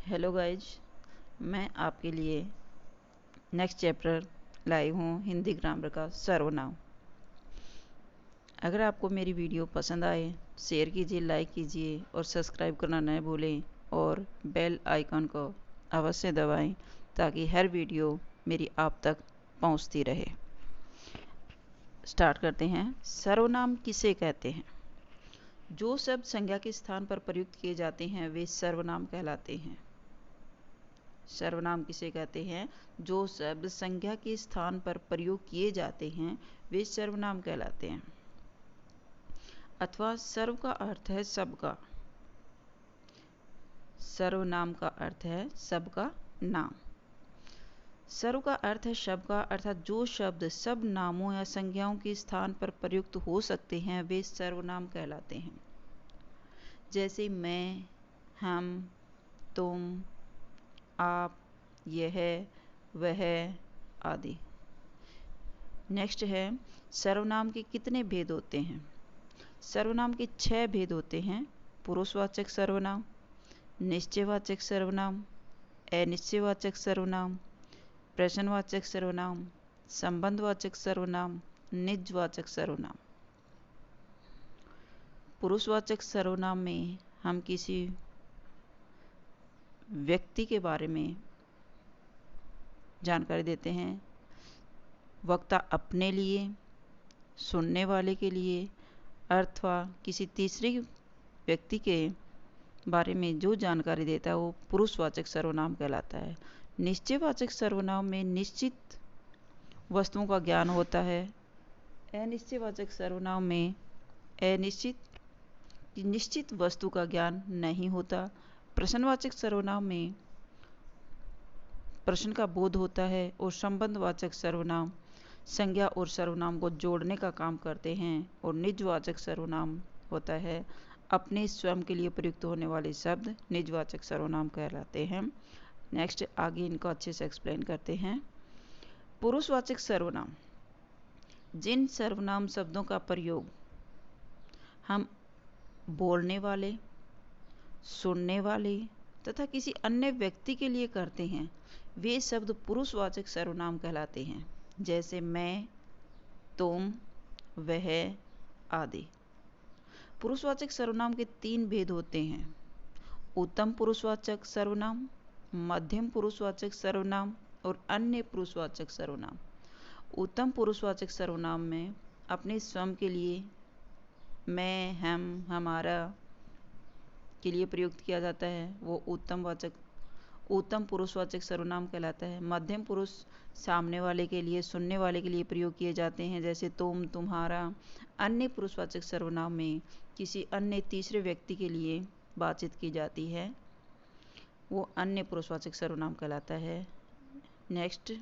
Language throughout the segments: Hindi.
हेलो गाइज, मैं आपके लिए नेक्स्ट चैप्टर लाई हूँ हिंदी ग्रामर का सर्वनाम। अगर आपको मेरी वीडियो पसंद आए शेयर कीजिए, लाइक कीजिए और सब्सक्राइब करना न भूलें और बेल आइकन को अवश्य दबाएं ताकि हर वीडियो मेरी आप तक पहुंचती रहे। स्टार्ट करते हैं। सर्वनाम किसे कहते हैं? जो शब्द संज्ञा के स्थान पर प्रयुक्त किए जाते हैं वे सर्वनाम कहलाते हैं। सर्वनाम किसे कहते हैं? जो शब्द संज्ञा के स्थान पर प्रयोग किए जाते हैं वे सर्वनाम कहलाते हैं। अथवा सर्व का अर्थ है सबका, सर्वनाम का अर्थ है सबका नाम। सर्व का अर्थ है सबका, अर्थात जो शब्द सब नामों या संज्ञाओं के स्थान पर प्रयुक्त हो सकते हैं वे सर्वनाम कहलाते हैं। जैसे मैं, हम, तुम, आप, यह, वह आदि। नेक्स्ट है, सर्वनाम के कितने भेद होते हैं? सर्वनाम के 6 भेद होते हैं। पुरुषवाचक सर्वनाम, निश्चयवाचक सर्वनाम, अनिश्चयवाचक सर्वनाम, प्रश्नवाचक सर्वनाम, संबंधवाचक सर्वनाम, निजवाचक सर्वनाम। पुरुषवाचक सर्वनाम में हम किसी व्यक्ति के बारे में जानकारी देते हैं। वक्ता अपने लिए, सुनने वाले के लिए अथवा किसी तीसरे व्यक्ति के बारे में जो जानकारी देता है वो पुरुषवाचक सर्वनाम कहलाता है। निश्चयवाचक सर्वनाम में निश्चित वस्तुओं का ज्ञान होता है। अनिश्चयवाचक सर्वनाम में निश्चित वस्तु का ज्ञान नहीं होता। प्रश्नवाचक सर्वनाम में प्रश्न का बोध होता है और संबंधवाचक सर्वनाम संज्ञा और सर्वनाम को जोड़ने का काम करते हैं। और निजवाचक सर्वनाम होता है अपने स्वयं के लिए प्रयुक्त होने वाले शब्द निजवाचक सर्वनाम कहलाते हैं। नेक्स्ट आगे इनको अच्छे से एक्सप्लेन करते हैं। पुरुषवाचक सर्वनाम, जिन सर्वनाम शब्दों का प्रयोग हम बोलने वाले, सुनने वाले तथा किसी अन्य व्यक्ति के लिए करते हैं वे शब्द पुरुषवाचक सर्वनाम कहलाते हैं। जैसे मैं, तुम, वह आदि। पुरुषवाचक सर्वनाम के 3 भेद होते हैं। उत्तम पुरुषवाचक सर्वनाम, मध्यम पुरुषवाचक सर्वनाम और अन्य पुरुषवाचक सर्वनाम। उत्तम पुरुषवाचक सर्वनाम में अपने स्वयं के लिए, मैं, हम, हमारा के लिए प्रयुक्त किया जाता है वो उत्तम पुरुषवाचक सर्वनाम कहलाता है। मध्यम पुरुष सामने वाले के लिए, सुनने वाले के लिए प्रयोग किए जाते हैं जैसे तुम, तुम्हारा। अन्य पुरुषवाचक सर्वनाम में किसी अन्य तीसरे व्यक्ति के लिए बातचीत की जाती है वो अन्य पुरुषवाचक सर्वनाम कहलाता है। नेक्स्ट,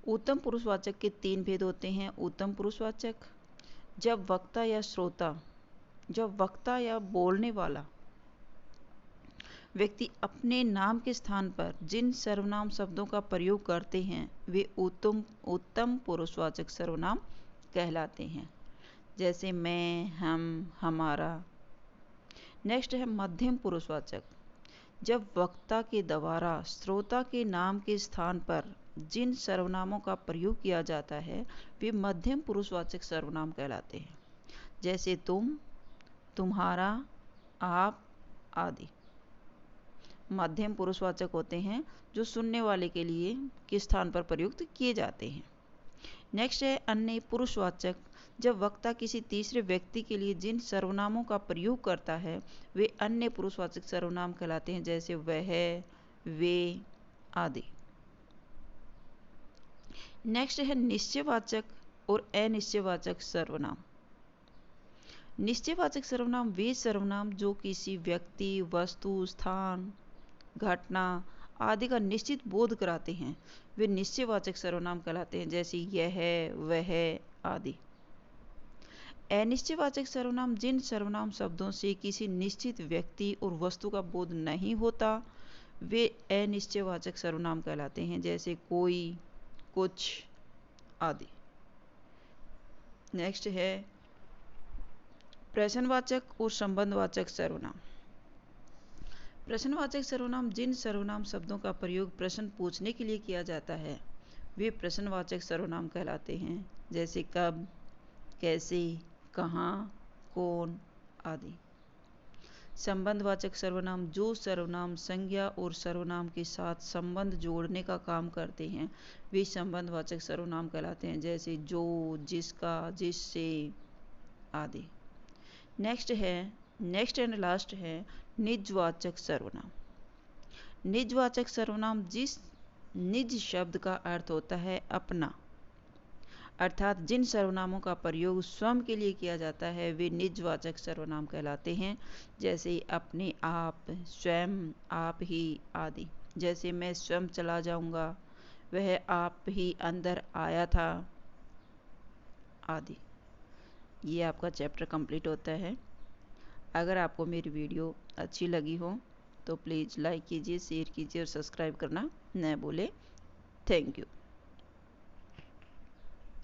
उत्तम पुरुषवाचक के 3 भेद होते हैं। उत्तम पुरुषवाचक, जब वक्ता या बोलने वाला व्यक्ति अपने नाम के स्थान पर जिन सर्वनाम शब्दों का प्रयोग करते हैं वे उत्तम पुरुषवाचक सर्वनाम कहलाते हैं। जैसे मैं, हम, हमारा। नेक्स्ट है मध्यम पुरुषवाचक, जब वक्ता के द्वारा श्रोता के नाम के स्थान पर जिन सर्वनामों का प्रयोग किया जाता है वे मध्यम पुरुषवाचक सर्वनाम कहलाते हैं। जैसे तुम, तुम्हारा, आप आदि। मध्यम पुरुषवाचक होते हैं जो सुनने वाले के लिए के स्थान पर प्रयुक्त किए जाते हैं। नेक्स्ट है अन्य पुरुषवाचक, जब वक्ता किसी तीसरे व्यक्ति के लिए जिन सर्वनामों का प्रयोग करता है वे अन्य पुरुषवाचक सर्वनाम कहलाते हैं। जैसे वह, वे आदि। नेक्स्ट है निश्चयवाचक और अनिश्चयवाचक सर्वनाम। निश्चयवाचक सर्वनाम वे सर्वनाम जो किसी व्यक्ति, वस्तु, स्थान, घटना आदि का निश्चित बोध कराते हैं वे निश्चयवाचक सर्वनाम कहलाते हैं। जैसे यह, वह आदि। अनिश्चयवाचक सर्वनाम, जिन सर्वनाम शब्दों से किसी निश्चित व्यक्ति और वस्तु का बोध नहीं होता वे अनिश्चयवाचक सर्वनाम कहलाते हैं। जैसे कोई, कुछ आदि। नेक्स्ट है प्रश्नवाचक और संबंधवाचक सर्वनाम। प्रश्नवाचक सर्वनाम जिन सर्वनाम शब्दों का प्रयोग प्रश्न पूछने के लिए किया जाता है वे प्रश्नवाचक सर्वनाम कहलाते हैं, जैसे कब, कैसे, कहाँ, कौन आदि। संबंधवाचक सर्वनाम जो सर्वनाम संज्ञा और सर्वनाम के साथ संबंध जोड़ने का काम करते हैं वे संबंधवाचक सर्वनाम कहलाते हैं, जैसे जो, जिसका, जिससे आदि। नेक्स्ट एंड लास्ट है निजवाचक सर्वनाम। निजवाचक सर्वनाम जिस निज शब्द का अर्थ होता है अपना, अर्थात जिन सर्वनामों का प्रयोग स्वयं के लिए किया जाता है वे निजवाचक सर्वनाम कहलाते हैं, जैसे अपने आप, स्वयं, आप ही आदि। जैसे मैं स्वयं चला जाऊंगा, वह आप ही अंदर आया था आदि। ये आपका चैप्टर कंप्लीट होता है। अगर आपको मेरी वीडियो अच्छी लगी हो तो प्लीज़ लाइक कीजिए, शेयर कीजिए और सब्सक्राइब करना न भूलें। Thank you.